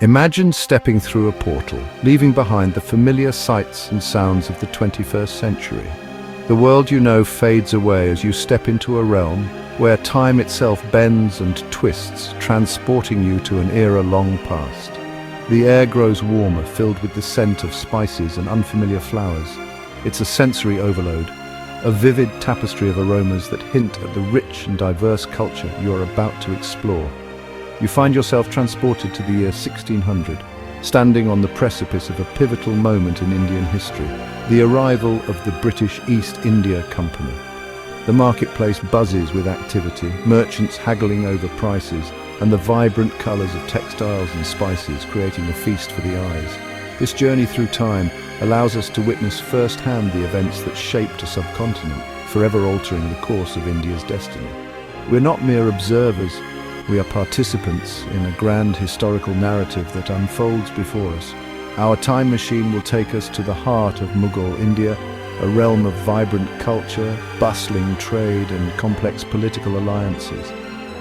Imagine stepping through a portal, leaving behind the familiar sights and sounds of the 21st century. The world you know fades away as you step into a realm where time itself bends and twists, transporting you to an era long past. The air grows warmer, filled with the scent of spices and unfamiliar flowers. It's a sensory overload, a vivid tapestry of aromas that hint at the rich and diverse culture you are about to explore. You find yourself transported to the year 1600, standing on the precipice of a pivotal moment in Indian history, the arrival of the British East India Company. The marketplace buzzes with activity, merchants haggling over prices, and the vibrant colors of textiles and spices creating a feast for the eyes. This journey through time allows us to witness firsthand the events that shaped a subcontinent, forever altering the course of India's destiny. We're not mere observers. We are participants in a grand historical narrative that unfolds before us. Our time machine will take us to the heart of Mughal India, a realm of vibrant culture, bustling trade, and complex political alliances.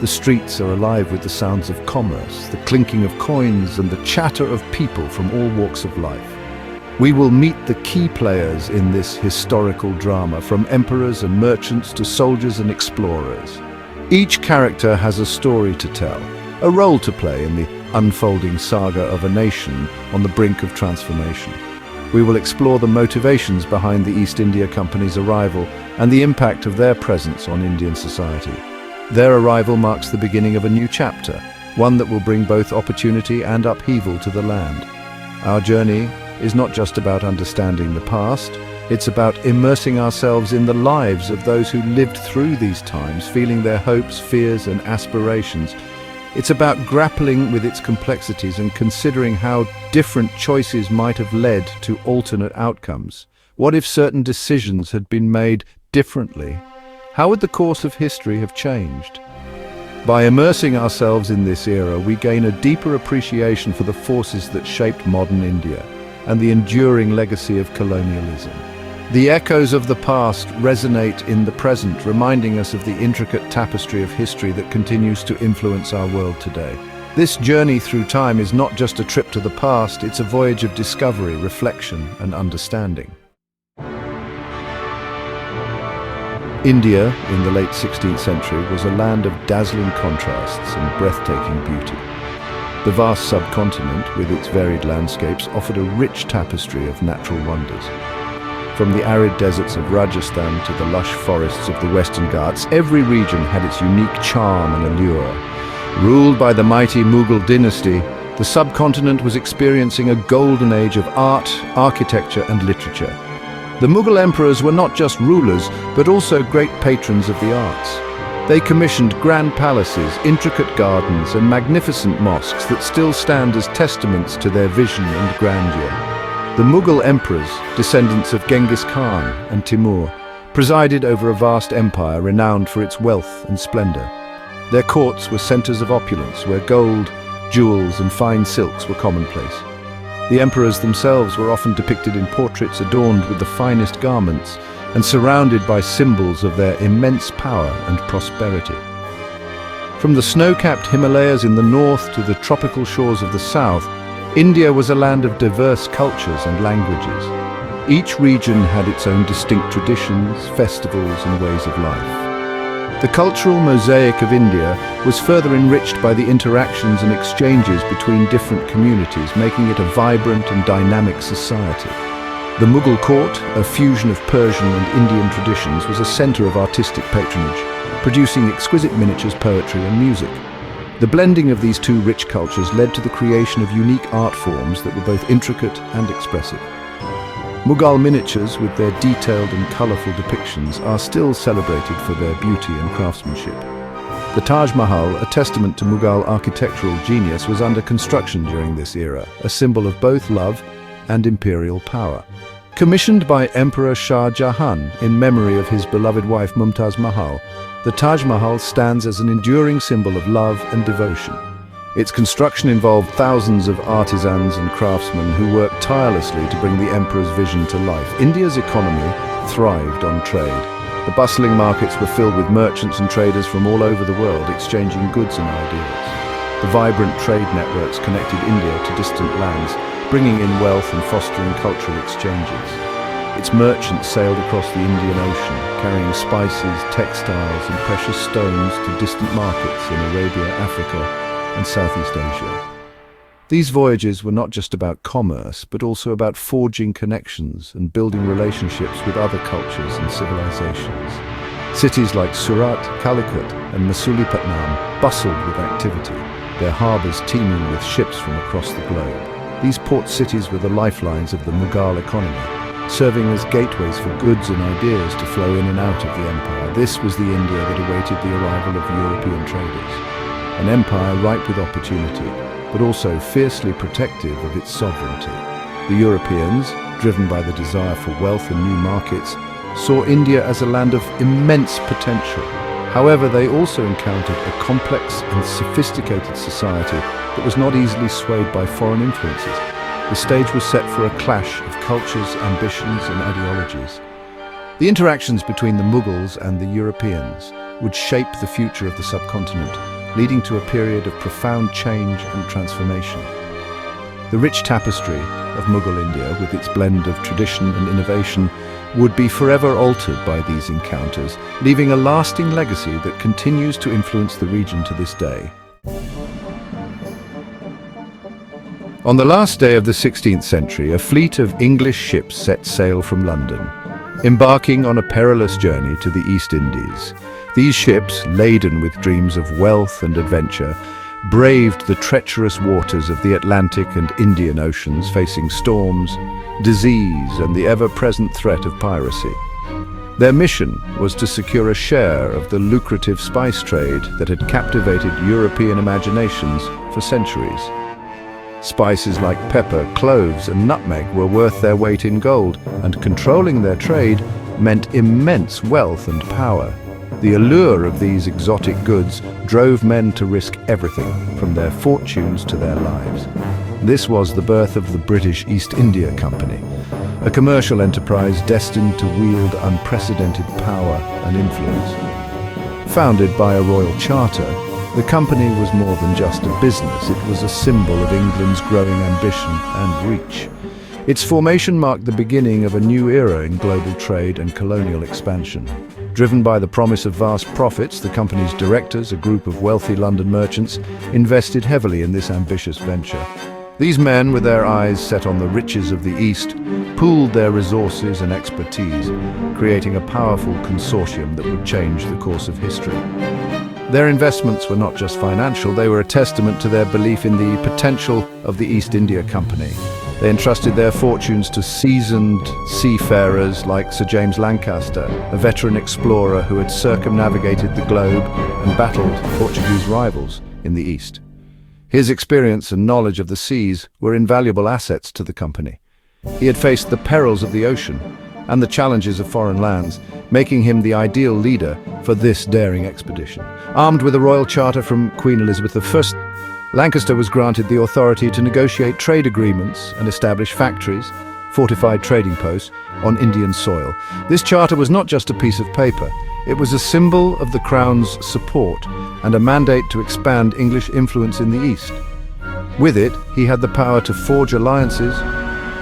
The streets are alive with the sounds of commerce, the clinking of coins, and the chatter of people from all walks of life. We will meet the key players in this historical drama, from emperors and merchants to soldiers and explorers. Each character has a story to tell, a role to play in the unfolding saga of a nation on the brink of transformation. We will explore the motivations behind the East India Company's arrival and the impact of their presence on Indian society. Their arrival marks the beginning of a new chapter, one that will bring both opportunity and upheaval to the land. Our journey is not just about understanding the past, it's about immersing ourselves in the lives of those who lived through these times, feeling their hopes, fears, and aspirations. It's about grappling with its complexities and considering how different choices might have led to alternate outcomes. What if certain decisions had been made differently? How would the course of history have changed? By immersing ourselves in this era, we gain a deeper appreciation for the forces that shaped modern India and the enduring legacy of colonialism. The echoes of the past resonate in the present, reminding us of the intricate tapestry of history that continues to influence our world today. This journey through time is not just a trip to the past, it's a voyage of discovery, reflection, and understanding. India, in the late 16th century, was a land of dazzling contrasts and breathtaking beauty. The vast subcontinent, with its varied landscapes, offered a rich tapestry of natural wonders. From the arid deserts of Rajasthan to the lush forests of the Western Ghats, every region had its unique charm and allure. Ruled by the mighty Mughal dynasty, the subcontinent was experiencing a golden age of art, architecture, and literature. The Mughal emperors were not just rulers, but also great patrons of the arts. They commissioned grand palaces, intricate gardens, and magnificent mosques that still stand as testaments to their vision and grandeur. The Mughal emperors, descendants of Genghis Khan and Timur, presided over a vast empire renowned for its wealth and splendor. Their courts were centers of opulence, where gold, jewels, and fine silks were commonplace. The emperors themselves were often depicted in portraits adorned with the finest garments and surrounded by symbols of their immense power and prosperity. From the snow-capped Himalayas in the north to the tropical shores of the south, India was a land of diverse cultures and languages. Each region had its own distinct traditions, festivals, and ways of life. The cultural mosaic of India was further enriched by the interactions and exchanges between different communities, making it a vibrant and dynamic society. The Mughal court, a fusion of Persian and Indian traditions, was a center of artistic patronage, producing exquisite miniatures, poetry, and music. The blending of these two rich cultures led to the creation of unique art forms that were both intricate and expressive. Mughal miniatures, with their detailed and colorful depictions, are still celebrated for their beauty and craftsmanship. The Taj Mahal, a testament to Mughal architectural genius, was under construction during this era, a symbol of both love and imperial power. Commissioned by Emperor Shah Jahan in memory of his beloved wife Mumtaz Mahal, the Taj Mahal stands as an enduring symbol of love and devotion. Its construction involved thousands of artisans and craftsmen who worked tirelessly to bring the emperor's vision to life. India's economy thrived on trade. The bustling markets were filled with merchants and traders from all over the world, exchanging goods and ideas. The vibrant trade networks connected India to distant lands, bringing in wealth and fostering cultural exchanges. Its merchants sailed across the Indian Ocean, carrying spices, textiles, and precious stones to distant markets in Arabia, Africa, and Southeast Asia. These voyages were not just about commerce, but also about forging connections and building relationships with other cultures and civilizations. Cities like Surat, Calicut, and Masulipatam bustled with activity, their harbors teeming with ships from across the globe. These port cities were the lifelines of the Mughal economy, serving as gateways for goods and ideas to flow in and out of the empire. This was the India that awaited the arrival of European traders, an empire ripe with opportunity, but also fiercely protective of its sovereignty. The Europeans, driven by the desire for wealth and new markets, saw India as a land of immense potential. However, they also encountered a complex and sophisticated society that was not easily swayed by foreign influences. The stage was set for a clash of cultures, ambitions, and ideologies. The interactions between the Mughals and the Europeans would shape the future of the subcontinent, leading to a period of profound change and transformation. The rich tapestry of Mughal India, with its blend of tradition and innovation, would be forever altered by these encounters, leaving a lasting legacy that continues to influence the region to this day. On the last day of the 16th century, a fleet of English ships set sail from London, embarking on a perilous journey to the East Indies. These ships, laden with dreams of wealth and adventure, braved the treacherous waters of the Atlantic and Indian Oceans, facing storms, disease, and the ever-present threat of piracy. Their mission was to secure a share of the lucrative spice trade that had captivated European imaginations for centuries. Spices like pepper, cloves, and nutmeg were worth their weight in gold, and controlling their trade meant immense wealth and power. The allure of these exotic goods drove men to risk everything, from their fortunes to their lives. This was the birth of the British East India Company, a commercial enterprise destined to wield unprecedented power and influence. Founded by a royal charter, the company was more than just a business. It was a symbol of England's growing ambition and reach. Its formation marked the beginning of a new era in global trade and colonial expansion. Driven by the promise of vast profits, the company's directors, a group of wealthy London merchants, invested heavily in this ambitious venture. These men, with their eyes set on the riches of the East, pooled their resources and expertise, creating a powerful consortium that would change the course of history. Their investments were not just financial, they were a testament to their belief in the potential of the East India Company. They entrusted their fortunes to seasoned seafarers like Sir James Lancaster, a veteran explorer who had circumnavigated the globe and battled Portuguese rivals in the East. His experience and knowledge of the seas were invaluable assets to the company. He had faced the perils of the ocean and the challenges of foreign lands, making him the ideal leader for this daring expedition. Armed with a royal charter from Queen Elizabeth I, Lancaster was granted the authority to negotiate trade agreements and establish factories, fortified trading posts, on Indian soil. This charter was not just a piece of paper. It was a symbol of the Crown's support and a mandate to expand English influence in the East. With it, he had the power to forge alliances,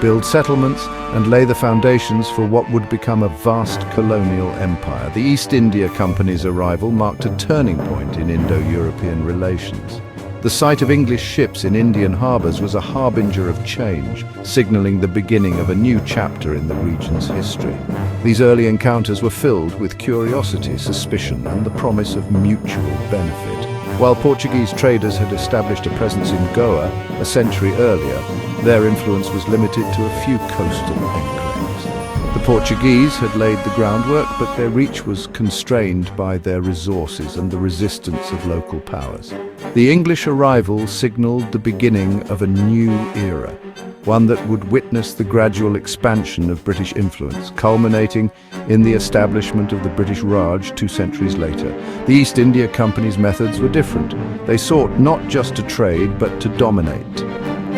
build settlements, and lay the foundations for what would become a vast colonial empire. The East India Company's arrival marked a turning point in Indo-European relations. The sight of English ships in Indian harbours was a harbinger of change, signalling the beginning of a new chapter in the region's history. These early encounters were filled with curiosity, suspicion, and the promise of mutual benefit. While Portuguese traders had established a presence in Goa a century earlier, their influence was limited to a few coastal enclaves. The Portuguese had laid the groundwork, but their reach was constrained by their resources and the resistance of local powers. The English arrival signaled the beginning of a new era, one that would witness the gradual expansion of British influence, culminating in the establishment of the British Raj 2 centuries later. The East India Company's methods were different. They sought not just to trade, but to dominate.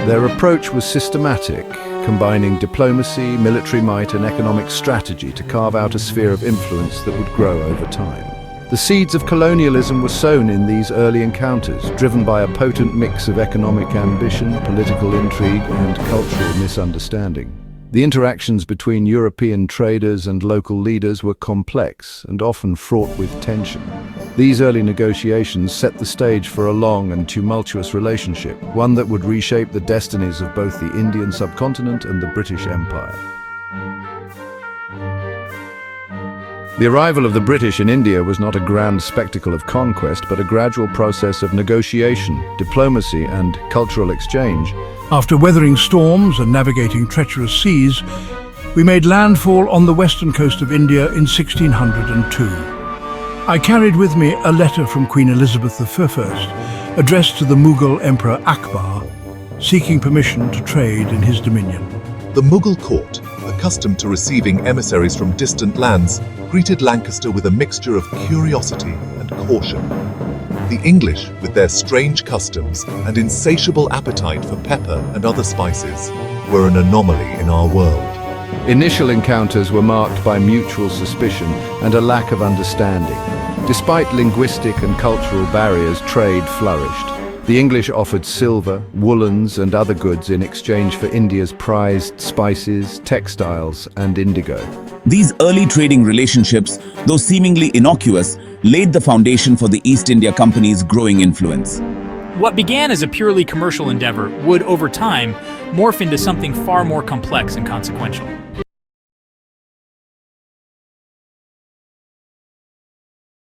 Their approach was systematic, combining diplomacy, military might, and economic strategy to carve out a sphere of influence that would grow over time. The seeds of colonialism were sown in these early encounters, driven by a potent mix of economic ambition, political intrigue, and cultural misunderstanding. The interactions between European traders and local leaders were complex and often fraught with tension. These early negotiations set the stage for a long and tumultuous relationship, one that would reshape the destinies of both the Indian subcontinent and the British Empire. The arrival of the British in India was not a grand spectacle of conquest, but a gradual process of negotiation, diplomacy, and cultural exchange. After weathering storms and navigating treacherous seas, we made landfall on the western coast of India in 1602. I carried with me a letter from Queen Elizabeth I, addressed to the Mughal Emperor Akbar, seeking permission to trade in his dominion. The Mughal court, accustomed to receiving emissaries from distant lands, greeted Lancaster with a mixture of curiosity and caution. The English, with their strange customs and insatiable appetite for pepper and other spices, were an anomaly in our world. Initial encounters were marked by mutual suspicion and a lack of understanding. Despite linguistic and cultural barriers, trade flourished. The English offered silver, woolens, and other goods in exchange for India's prized spices, textiles, and indigo. These early trading relationships, though seemingly innocuous, laid the foundation for the East India Company's growing influence. What began as a purely commercial endeavor would, over time, morph into something far more complex and consequential.